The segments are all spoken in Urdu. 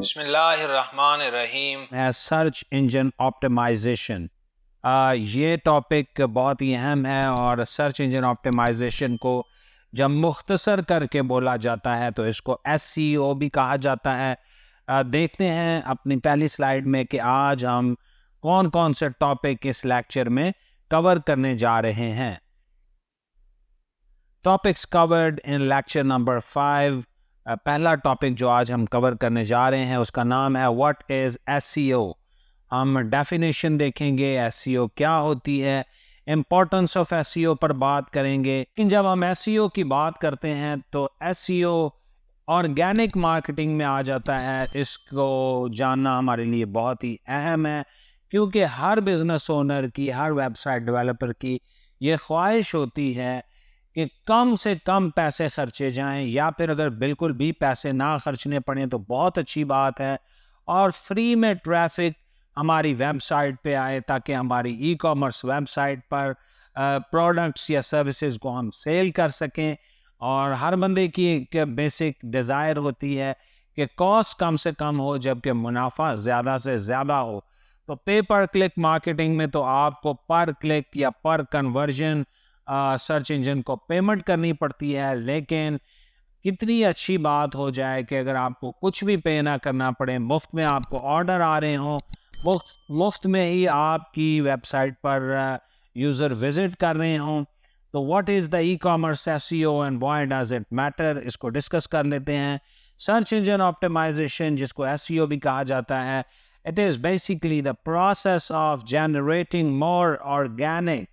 بسم اللہ الرحمن الرحیم. Search engine optimisation. یہ ٹاپک بہت ہی اہم ہے، اور سرچ انجن آپٹیمائزیشن کو جب مختصر کر کے بولا جاتا ہے تو اس کو SEO بھی کہا جاتا ہے. دیکھتے ہیں اپنی پہلی سلائیڈ میں کہ آج ہم کون کون سے ٹاپک اس لیکچر میں کور کرنے جا رہے ہیں. Topics chord in lecture number 5. پہلا ٹاپک جو آج ہم کور کرنے جا رہے ہیں اس کا نام ہے واٹ از SEO. ہم ڈیفینیشن دیکھیں گے SEO کیا ہوتی ہے، امپورٹنس آف SEO پر بات کریں گے. لیکن جب ہم SEO کی بات کرتے ہیں تو SEO آرگینک مارکیٹنگ میں آ جاتا ہے. اس کو جاننا ہمارے لیے بہت ہی اہم ہے، کیونکہ ہر بزنس اونر کی، ہر ویب سائٹ ڈیولپر کی یہ خواہش ہوتی ہے کہ کم سے کم پیسے خرچے جائیں، یا پھر اگر بالکل بھی پیسے نہ خرچنے پڑیں تو بہت اچھی بات ہے، اور فری میں ٹریفک ہماری ویب سائٹ پہ آئے تاکہ ہماری ای کامرس ویب سائٹ پر پروڈکٹس یا سروسز کو ہم سیل کر سکیں. اور ہر بندے کی ایک بیسک ڈیزائر ہوتی ہے کہ کاسٹ کم سے کم ہو جبکہ منافع زیادہ سے زیادہ ہو. تو پے پر کلک مارکیٹنگ میں تو آپ کو پر کلک یا پر کنورژن سرچ انجن کو پیمنٹ کرنی پڑتی ہے. لیکن کتنی اچھی بات ہو جائے کہ اگر آپ کو کچھ بھی پے نہ کرنا پڑے، مفت میں آپ کو آرڈر آ رہے ہوں، مفت میں ہی آپ کی ویب سائٹ پر یوزر وزٹ کر رہے ہوں. تو what is the e commerce SEO and why does it matter, اس کو ڈسکس کر لیتے ہیں. سرچ انجن آپٹیمائزیشن، جس کو SEO بھی کہا جاتا ہے، it is basically the process of generating more organic.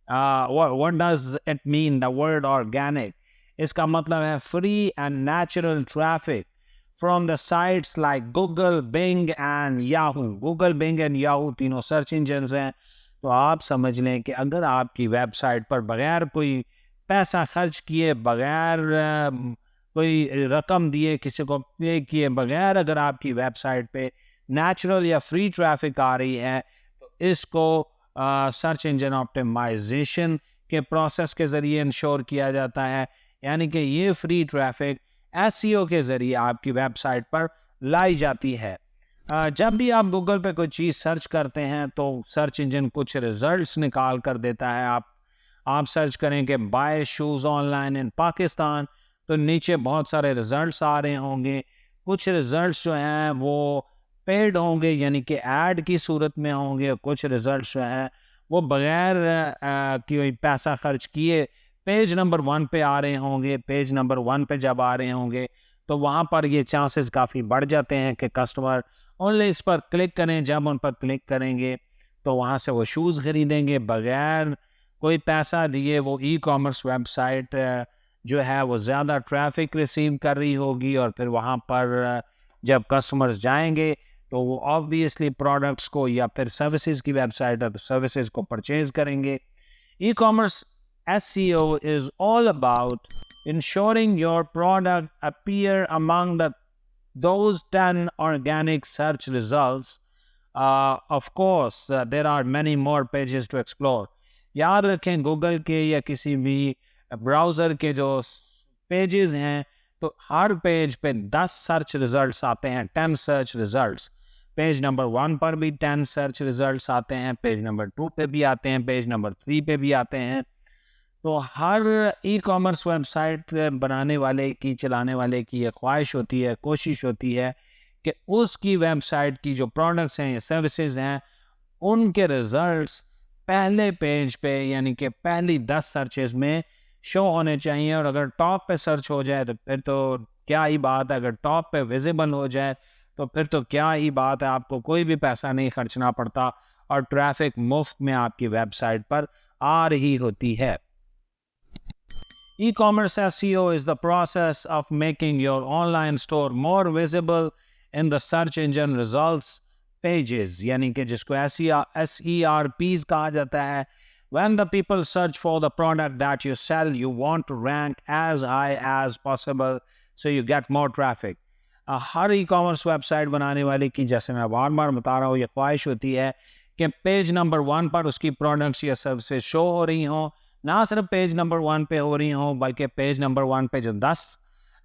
What does it mean, the word organic? اس کا مطلب ہے free and natural traffic from the sites like Google, Bing and Yahoo. Google, Bing and Yahoo تینوں سرچ انجنز ہیں. تو آپ سمجھ لیں کہ اگر آپ کی ویب سائٹ پر بغیر کوئی پیسہ خرچ کیے، بغیر کوئی رقم دیے، کسی کو پے کیے بغیر اگر آپ کی ویب سائٹ پہ نیچرل یا فری ٹریفک آ رہی ہے، تو اس کو سرچ انجن آپٹیمائزیشن کے پروسیس کے ذریعے انشور کیا جاتا ہے. یعنی کہ یہ فری ٹریفک SEO کے ذریعے آپ کی ویب سائٹ پر لائی جاتی ہے. جب بھی آپ گوگل پہ کوئی چیز سرچ کرتے ہیں تو سرچ انجن کچھ ریزلٹس نکال کر دیتا ہے. آپ سرچ کریں کہ بائی شوز آن لائن ان پاکستان، تو نیچے بہت سارے ریزلٹس آ رہے ہوں گے. کچھ ریزلٹس جو ہیں وہ پیڈ ہوں گے، یعنی کہ ایڈ کی صورت میں ہوں گے. کچھ ریزلٹس جو ہیں وہ بغیر کوئی پیسہ خرچ کیے پیج نمبر 1 پہ آ رہے ہوں گے. پیج نمبر 1 پہ جب آ رہے ہوں گے تو وہاں پر یہ چانسز کافی بڑھ جاتے ہیں کہ کسٹمر اونلی اس پر کلک کریں. جب ان پر کلک کریں گے تو وہاں سے وہ شوز خریدیں گے بغیر کوئی پیسہ دیے. وہ ای کامرس ویب سائٹ جو ہے وہ زیادہ ٹریفک ریسیو کر رہی ہوگی، اور پھر وہاں پر جب کسٹمرز جائیں گے تو وہ آبویسلی پروڈکٹس کو یا پھر سروسز کی ویب سائٹ اور سروسز کو پرچیز کریں گے. E commerce SEO is all about ensuring your product appear among those 10 organic search results. Of course, there are many more pages to explore. یاد رکھیں گوگل کے یا کسی بھی براؤزر کے جو پیجز ہیں تو ہر پیج پہ 10 سرچ ریزلٹس آتے ہیں، 10 سرچ ریزلٹس. پیج نمبر 1 پر بھی 10 سرچ ریزلٹس آتے ہیں، پیج نمبر 2 پہ بھی آتے ہیں، پیج نمبر 3 پہ بھی آتے ہیں. تو ہر ای کامرس ویب سائٹ بنانے والے کی، چلانے والے کی یہ خواہش ہوتی ہے، کوشش ہوتی ہے کہ اس کی ویب سائٹ کی جو پروڈکٹس ہیں یا سروسز ہیں ان کے ریزلٹس پہلے پیج پہ، یعنی کہ پہلی 10 سرچز میں شو ہونے چاہیے. اور اگر ٹاپ پہ سرچ ہو جائے تو پھر تو کیا ہی بات ہے. اگر ٹاپ پہ ویزیبل ہو جائے تو پھر تو کیا ہی بات ہے، آپ کو کوئی بھی پیسہ نہیں خرچنا پڑتا اور ٹریفک مفت میں آپ کی ویب سائٹ پر آ رہی ہوتی ہے. E-commerce SEO is the process of making your online store more visible in the search engine results pages, یعنی کہ جس کو SERPs کہا جاتا ہے. When the people search for the product that you sell, you want to rank as high as possible so you get more traffic. ہر ای کامرس ویب سائٹ بنانے والے کی، جیسے میں بار بار بتا رہا ہوں، یہ خواہش ہوتی ہے کہ پیج نمبر 1 پر اس کی پروڈکٹس یا سروسز شو ہو رہی ہوں. نہ صرف پیج نمبر 1 پہ ہو رہی ہوں بلکہ پیج نمبر 1 پہ جو 10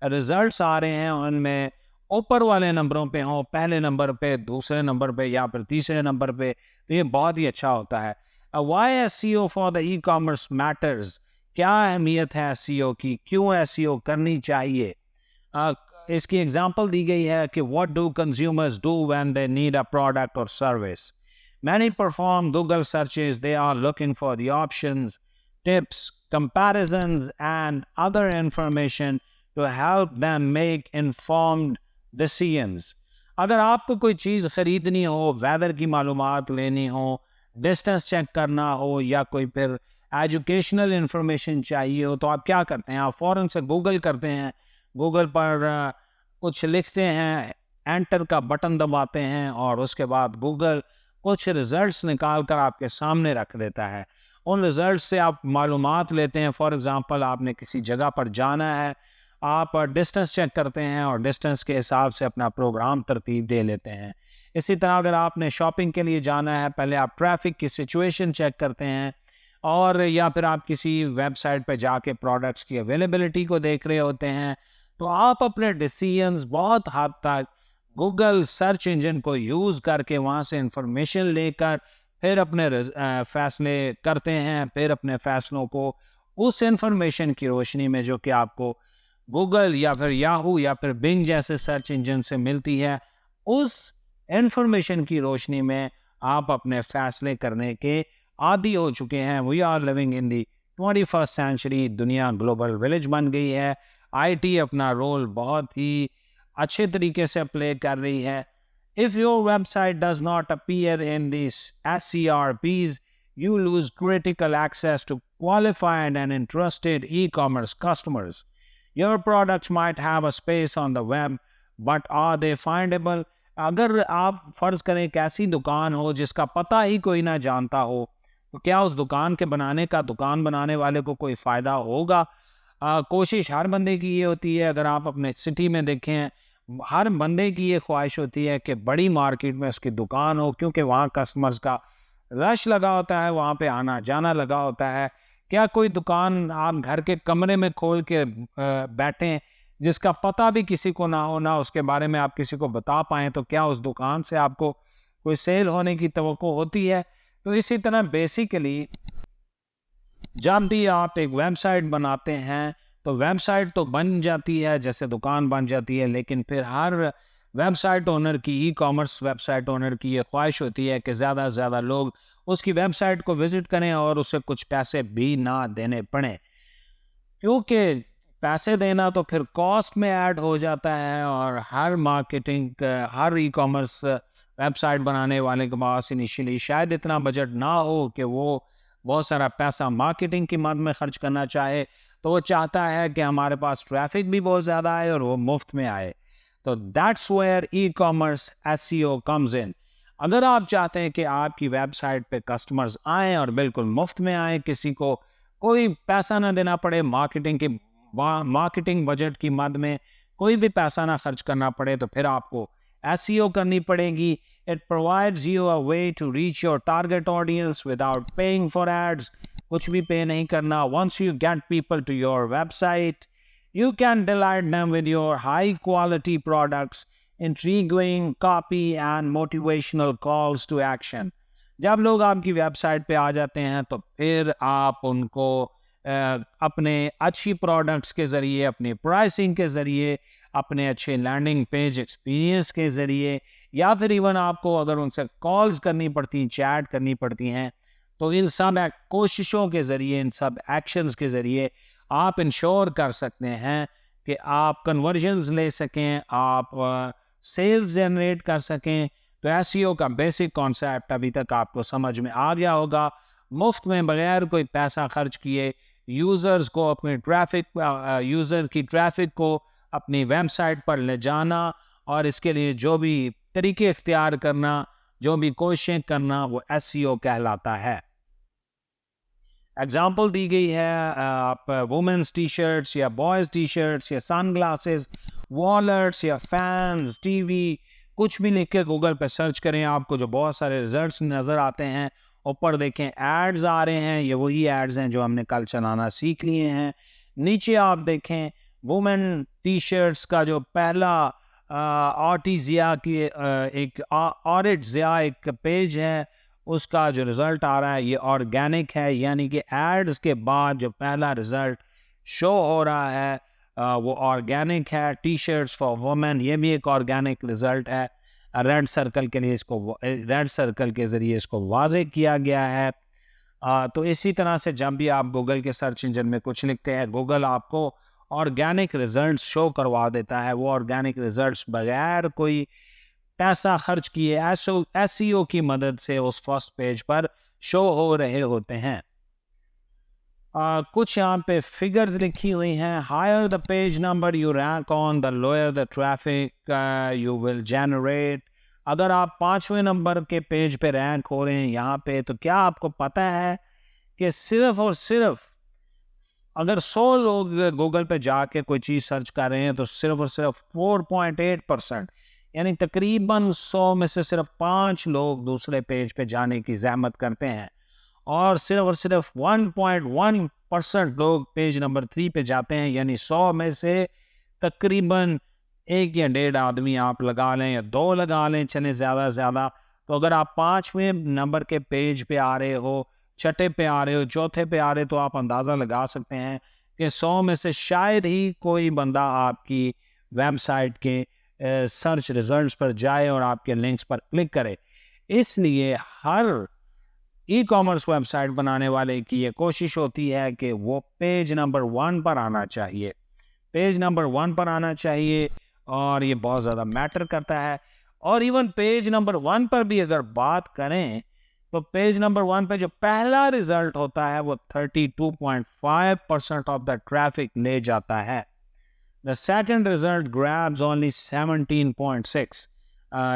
ریزلٹس آ رہے ہیں ان میں اوپر والے نمبروں پہ ہوں، پہلے نمبر پہ، دوسرے نمبر پہ یا پھر تیسرے نمبر پہ، تو یہ بہت ہی اچھا ہوتا ہے. Why S E O for the E commerce matters, کیا اہمیت ہے ایس سی او کی، کیوں ایس سی او کرنی چاہیے؟ اس کی اگزامپل دی گئی ہے کہ what do consumers do when they need a product or service? Many perform Google searches. They are looking for the options, tips, comparisons, and other information to help them make informed decisions. اگر آپ کو کوئی چیز خریدنی ہو، ویدر کی معلومات لینی ہو، ڈسٹینس چیک کرنا ہو، یا کوئی پھر ایجوکیشنل انفارمیشن چاہیے ہو، تو آپ کیا کرتے ہیں؟ آپ فوراً سے گوگل کرتے ہیں، گوگل پر کچھ لکھتے ہیں، انٹر کا بٹن دباتے ہیں، اور اس کے بعد گوگل کچھ ریزلٹس نکال کر آپ کے سامنے رکھ دیتا ہے. ان ریزلٹس سے آپ معلومات لیتے ہیں. فار ایگزامپل آپ نے کسی جگہ پر جانا ہے، آپ ڈسٹینس چیک کرتے ہیں اور ڈسٹینس کے حساب سے اپنا پروگرام ترتیب دے لیتے ہیں. اسی طرح اگر آپ نے شاپنگ کے لیے جانا ہے، پہلے آپ ٹریفک کی سچویشن چیک کرتے ہیں، اور یا پھر آپ کسی ویب سائٹ پہ جا کے پروڈکٹس کی اویلیبلٹی کو دیکھ رہے ہوتے ہیں. تو آپ اپنے ڈیسیژنز بہت حد تک گوگل سرچ انجن کو یوز کر کے وہاں سے انفارمیشن لے کر پھر اپنے فیصلے کرتے ہیں. پھر اپنے فیصلوں کو اس انفارمیشن کی روشنی میں جو کہ آپ کو گوگل یا پھر یاہو یا پھر بنگ جیسے سرچ انجن سے ملتی ہے، اس انفارمیشن کی روشنی میں آپ اپنے فیصلے کرنے کے عادی ہو چکے ہیں. We are living in the 21st century. دنیا گلوبل ولیج بن گئی ہے. آئی ٹی اپنا رول بہت ہی اچھے طریقے سے پلے کر رہی ہے. If your website does not appear in these SCRPs, you lose critical access to qualified and interested e-commerce customers. Your products might have a space on the web, but are they findable? اگر آپ فرض کریں ایک ایسی دکان ہو جس کا پتہ ہی کوئی نہ جانتا ہو، تو کیا اس دکان کے بنانے کا دکان بنانے والے کو کوئی فائدہ ہوگا؟ کوشش ہر بندے کی یہ ہوتی ہے. اگر آپ اپنے سٹی میں دیکھیں، ہر بندے کی یہ خواہش ہوتی ہے کہ بڑی مارکیٹ میں اس کی دکان ہو، کیونکہ وہاں کسٹمرز کا رش لگا ہوتا ہے، وہاں پہ آنا جانا لگا ہوتا ہے. کیا کوئی دکان آپ گھر کے کمرے میں کھول کے بیٹھیں جس کا پتہ بھی کسی کو نہ ہو، نہ اس کے بارے میں آپ کسی کو بتا پائیں، تو کیا اس دکان سے آپ کو کوئی سیل ہونے کی توقع ہوتی ہے؟ تو اسی طرح بیسیکلی جب بھی آپ ایک ویب سائٹ بناتے ہیں تو ویب سائٹ تو بن جاتی ہے جیسے دکان بن جاتی ہے، لیکن پھر ہر ویب سائٹ اونر کی، e commerce web site owner کی یہ خواہش ہوتی ہے کہ زیادہ سے زیادہ لوگ اس کی ویب سائٹ کو وزٹ کریں اور اسے کچھ پیسے بھی نہ دینے پڑیں، کیونکہ پیسے دینا تو پھر کاسٹ میں ایڈ ہو جاتا ہے. اور ہر مارکیٹنگ، ہر ای کامرس ویب سائٹ بنانے والے کے پاس انیشیلی شاید اتنا بجٹ نہ ہو کہ وہ بہت سارا پیسہ مارکیٹنگ کی مد میں خرچ کرنا چاہے. تو وہ چاہتا ہے کہ ہمارے پاس ٹریفک بھی بہت زیادہ آئے اور وہ مفت میں آئے. تو that's where e commerce S E O comes in. اگر آپ چاہتے ہیں کہ آپ کی ویب سائٹ پہ کسٹمرز آئیں اور بالکل مفت میں آئیں، کسی کو کوئی پیسہ نہ دینا پڑے، مارکیٹنگ بجٹ کی مد میں کوئی بھی پیسہ نہ خرچ کرنا پڑے، تو پھر آپ کو ایس سی او کرنی پڑے گی. It provides you a way to reach your target audience without paying for ads. کچھ بھی پے نہیں کرنا. Once you get people to your website, you can delight them with your high quality products, intriguing copy and motivational calls to action. جب لوگ آپ کی ویب سائٹ پہ آ جاتے ہیں تو پھر آپ ان کو اپنے اچھی پروڈکٹس کے ذریعے، اپنی پرائسنگ کے ذریعے، اپنے اچھے لینڈنگ پیج ایکسپیرینس کے ذریعے، یا پھر ایون آپ کو اگر ان سے کالز کرنی پڑتی ہیں، چیٹ کرنی پڑتی ہیں، تو ان سب کوششوں کے ذریعے، ان سب ایکشنز کے ذریعے آپ انشور کر سکتے ہیں کہ آپ کنورژنز لے سکیں، آپ سیلز جنریٹ کر سکیں. تو ایس سی او کا بیسک کانسیپٹ ابھی تک آپ کو سمجھ میں آ گیا ہوگا. مفت میں بغیر کوئی پیسہ خرچ کیے یوزرز کو اپنی یوزر کی ٹریفک کو اپنی ویب سائٹ پر لے جانا، اور اس کے لیے جو بھی طریقے اختیار کرنا، جو بھی کوششیں کرنا، وہ ایس سی او کہلاتا ہے. ایگزامپل دی گئی ہے، آپ وومنس ٹی شرٹس یا بوائز ٹی شرٹس یا سن گلاسز، والٹس یا فینز، ٹی وی، کچھ بھی لکھ کے گوگل پہ سرچ کریں، آپ کو جو بہت سارے ریزلٹس نظر آتے ہیں. اوپر دیکھیں ایڈز آ رہے ہیں، یہ وہی ایڈز ہیں جو ہم نے کل چلانا سیکھ لیے ہیں. نیچے آپ دیکھیں وومن ٹی شرٹس کا جو پہلا آرٹی ضیاء کی ایک آڈٹ ضیاء ایک پیج ہے، اس کا جو رزلٹ آ رہا ہے یہ آرگینک ہے، یعنی کہ ایڈز کے بعد جو پہلا رزلٹ شو ہو رہا ہے وہ آرگینک ہے. ٹی شرٹس فار وومن، یہ بھی ایک آرگینک رزلٹ ہے. ریڈ سرکل کے لیے اس کو ریڈ سرکل کے ذریعے اس کو واضح کیا گیا ہے. تو اسی طرح سے جب بھی آپ گوگل کے سرچ انجن میں کچھ لکھتے ہیں، گوگل آپ کو آرگینک ریزلٹس شو کروا دیتا ہے. وہ آرگینک ریزلٹس بغیر کوئی پیسہ خرچ کیے ایس ای او کی مدد سے اس فرسٹ پیج پر شو ہو رہے ہوتے ہیں. کچھ یہاں پہ فگرز لکھی ہوئی ہیں. Higher the page number you rank on, the lower the traffic you will generate. اگر آپ 5ویں نمبر کے پیج پہ رینک ہو رہے ہیں یہاں پہ، تو کیا آپ کو پتہ ہے کہ صرف اور صرف اگر 100 لوگ گوگل پہ جا کے کوئی چیز سرچ کر رہے ہیں تو صرف اور صرف 4.8%، یعنی تقریباً 100 میں سے صرف 5 لوگ دوسرے پیج پہ جانے کی زحمت کرتے ہیں، اور صرف 1.1% لوگ پیج نمبر 3 پہ جاتے ہیں. یعنی 100 میں سے تقریباً 1 یا 1.5 آدمی آپ لگا لیں یا 2 لگا لیں، چلیں زیادہ سے زیادہ. تو اگر آپ 5ویں نمبر کے پیج پہ آ رہے ہو، چھٹے پہ آ رہے ہو، چوتھے پہ آ رہے تو آپ اندازہ لگا سکتے ہیں کہ 100 میں سے شاید ہی کوئی بندہ آپ کی ویب سائٹ کے سرچ ریزلٹس پر جائے اور آپ کے لنکس پر کلک کرے. اس لیے ہر ای کامرس ویب سائٹ بنانے والے کی یہ کوشش ہوتی ہے کہ وہ پیج نمبر 1 پر آنا چاہیے، پیج نمبر 1 پر آنا چاہیے، اور یہ بہت زیادہ میٹر کرتا ہے. اور ایون پیج نمبر 1 پر بھی اگر بات کریں تو پیج نمبر 1 پہ جو پہلا رزلٹ ہوتا ہے وہ 32.5% آف دا ٹریفک لے جاتا ہے. The second result grabs only 17.6.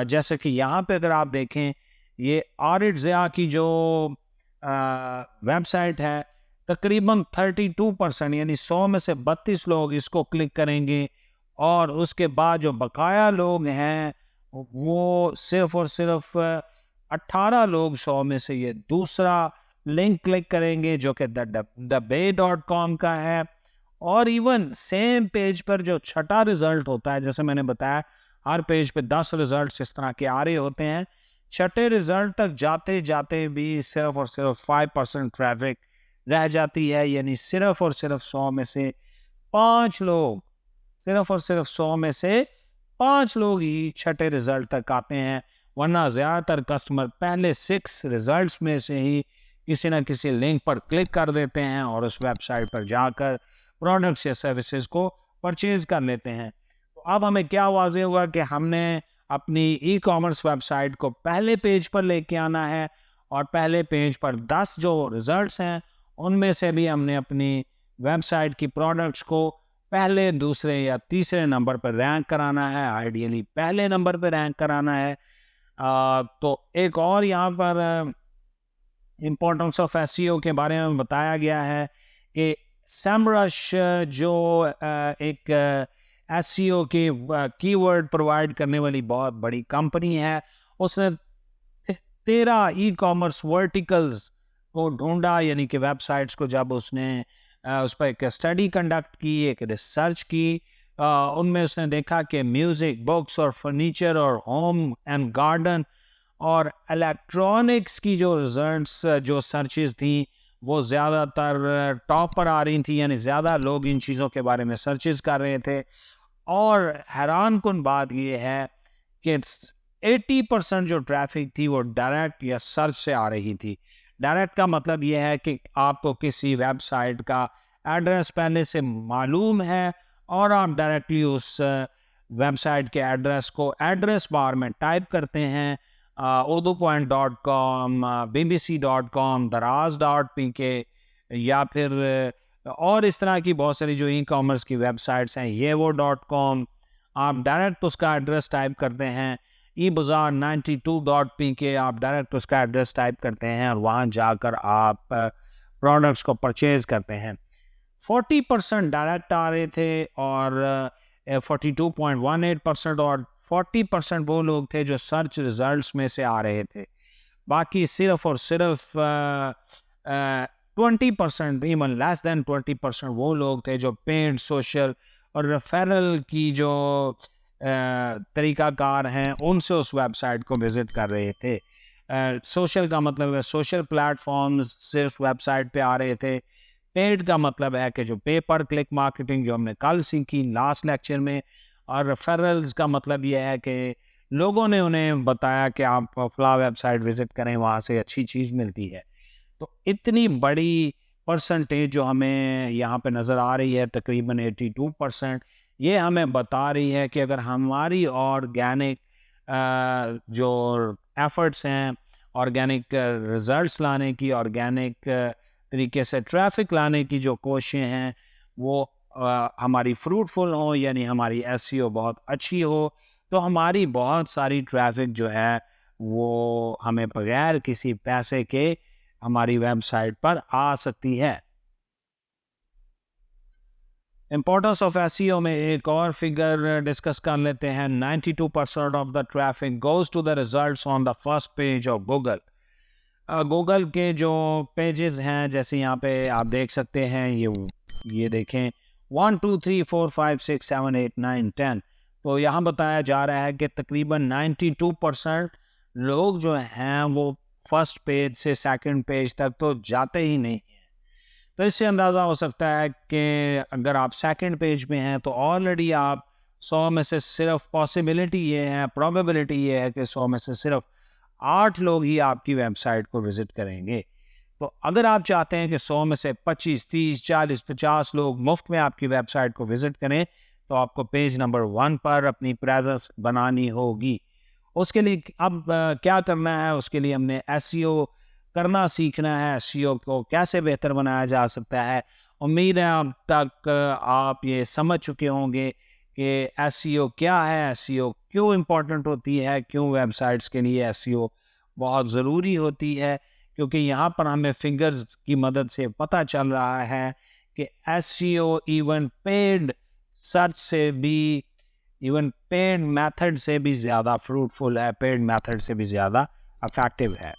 جیسے کہ یہاں پہ اگر آپ دیکھیں، یہ آڈٹ ضیاء کی جو ویب سائٹ ہے، تقریباً 32%، یعنی 100 میں سے 32 لوگ اس کو کلک کریں گے، اور اس کے بعد جو بقایا لوگ ہیں وہ صرف اور صرف 18 لوگ 100 میں سے یہ دوسرا لنک کلک کریں گے جو کہ thebay.com کا ہے. اور ایون سیم پیج پر جو چھٹا رزلٹ ہوتا ہے، جیسے میں نے بتایا ہر پیج پہ 10 رزلٹس اس طرح کے آ رہے ہوتے ہیں، چھٹے رزلٹ تک جاتے جاتے بھی صرف اور صرف 5% ٹریفک رہ جاتی ہے. یعنی صرف اور صرف 100 میں سے 5 لوگ، صرف اور صرف 100 میں سے 5 لوگ ہی چھٹے رزلٹ تک آتے ہیں، ورنہ زیادہ تر کسٹمر پہلے 6 رزلٹس میں سے ہی کسی نہ کسی لنک پر کلک کر دیتے ہیں اور اس ویب سائٹ پر جا کر پروڈکٹس یا سروسز کو پرچیز کر لیتے ہیں. تو اب ہمیں کیا واضح ہوا کہ ہم نے اپنی ای کامرس ویب سائٹ کو پہلے پیج پر لے کے آنا ہے، اور پہلے پیج پر 10 جو رزلٹس ہیں ان میں سے بھی ہم نے اپنی ویب سائٹ کی پروڈکٹس کو پہلے، دوسرے یا تیسرے نمبر پر رینک کرانا ہے، آئیڈیلی پہلے نمبر پہ رینک کرانا ہے. تو ایک اور یہاں پر امپورٹنس آف ایس ای او کے بارے میں بتایا گیا ہے کہ سیمرش جو ایک ایس ای او کی کی ورڈ پرووائڈ کرنے والی بہت بڑی کمپنی ہے، اس نے 13 ای کامرس ورٹیکلز کو ڈھونڈا. یعنی کہ ویب سائٹس کو جب اس نے اس پر ایک اسٹڈی کنڈکٹ کی، ایک ریسرچ کی، ان میں اس نے دیکھا کہ میوزک، بکس اور فرنیچر اور ہوم اینڈ گارڈن اور الیکٹرانکس کی جو ریزلٹس جو سرچز تھیں وہ زیادہ تر ٹاپ پر آ رہی تھیں، یعنی زیادہ لوگ ان چیزوں کے بارے میں سرچز کر رہے تھے. اور حیران کن بات یہ ہے کہ 80% جو ٹریفک تھی وہ ڈائریکٹ یا سرچ سے آ رہی تھی. ڈائریکٹ کا مطلب یہ ہے کہ آپ کو کسی ویب سائٹ کا ایڈریس پہلے سے معلوم ہے اور آپ ڈائریکٹلی اس ویب سائٹ کے ایڈریس کو ایڈریس بار میں ٹائپ کرتے ہیں، urdupoint.com، bbc.com، daraz.pk، یا پھر اور اس طرح کی بہت ساری جو ای کامرس کی ویب سائٹس ہیں، yevo.com. آپ ڈائریکٹ اس کا ایڈریس ٹائپ کرتے ہیں. ebazaar92.pk، آپ ڈائریکٹ اس کا ایڈریس ٹائپ کرتے ہیں اور وہاں جا کر آپ پروڈکٹس کو پرچیز کرتے ہیں. 40% ڈائریکٹ آ رہے تھے اور 42.18%، اور 40% وہ لوگ تھے جو سرچ ریزلٹس میں سے آ رہے تھے. باقی صرف اور صرف 20%، ایون لیس دین 20% وہ لوگ تھے جو پیڈ، سوشل اور ریفرل کی جو طریقہ کار ہیں ان سے اس ویب سائٹ کو وزٹ کر رہے تھے. سوشل کا مطلب ہے سوشل پلیٹ فارمز سے اس ویب سائٹ پہ آ رہے تھے. پیڈ کا مطلب ہے کہ جو پے پر کلک مارکیٹنگ جو ہم نے کل سیکھی لاسٹ لیکچر میں. اور ریفرلز کا مطلب یہ ہے کہ لوگوں نے انہیں بتایا کہ آپ فلاں ویب سائٹ وزٹ کریں, وہاں سے اچھی چیز ملتی ہے. تو اتنی بڑی پرسنٹیج جو ہمیں یہاں پہ نظر آ رہی ہے تقریباً 82%, یہ ہمیں بتا رہی ہے کہ اگر ہماری آرگینک جو ایفرٹس ہیں, آرگینک رزلٹس لانے کی, آرگینک طریقے سے ٹریفک لانے کی جو کوششیں ہیں وہ ہماری فروٹفل ہوں, یعنی ہماری SEO بہت اچھی ہو, تو ہماری بہت ساری ٹریفک جو ہے وہ ہمیں بغیر کسی پیسے کے ہماری ویب سائٹ پر آ سکتی ہے. امپورٹنس آف SEO میں ایک اور فگر ڈسکس کر لیتے ہیں. 92% of the traffic goes to the results on the first page of Google. Google کے جو پیجز ہیں جیسے یہاں پہ آپ دیکھ سکتے ہیں, یہ دیکھیں 1 2 3 4 5 6 7 8 9 10. تو یہاں بتایا جا رہا ہے کہ تقریباً 92% لوگ جو ہیں وہ فرسٹ پیج سے سیکنڈ پیج تک تو جاتے ہی نہیں ہیں. تو اس سے اندازہ ہو سکتا ہے کہ اگر آپ سیکنڈ پیج پہ ہیں تو آلریڈی آپ 100 میں سے صرف پاسبلٹی یہ ہے, پروبیبلٹی یہ ہے کہ 100 میں سے صرف 8 لوگ ہی آپ کی ویب سائٹ کو وزٹ کریں گے. تو اگر آپ چاہتے ہیں کہ 100 میں سے 25 30 40 50 لوگ مفت میں آپ کی ویب سائٹ کو وزٹ کریں تو آپ کو پیج نمبر 1 پر اپنی پریزنس بنانی ہوگی. اس کے لیے اب کیا کرنا ہے, اس کے لیے ہم نے SEO کرنا سیکھنا ہے. SEO کو کیسے بہتر بنایا جا سکتا ہے. امید ہے اب تک آپ یہ سمجھ چکے ہوں گے کہ SEO کیا ہے, SEO کیوں امپورٹنٹ ہوتی ہے, کیوں ویب سائٹس کے لیے SEO بہت ضروری ہوتی ہے. کیونکہ یہاں پر ہمیں فگرز کی مدد سے پتہ چل رہا ہے کہ SEO ایون پیڈ سرچ سے بھی, ایون پیڈ میتھڈ سے بھی زیادہ فروٹفل ہے, پیڈ میتھڈ سے بھی زیادہ افیکٹو ہے.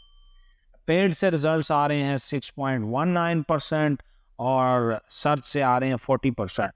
پیڈ سے ریزلٹس آ رہے ہیں 6.19% اور سرچ سے آ رہے ہیں 40%.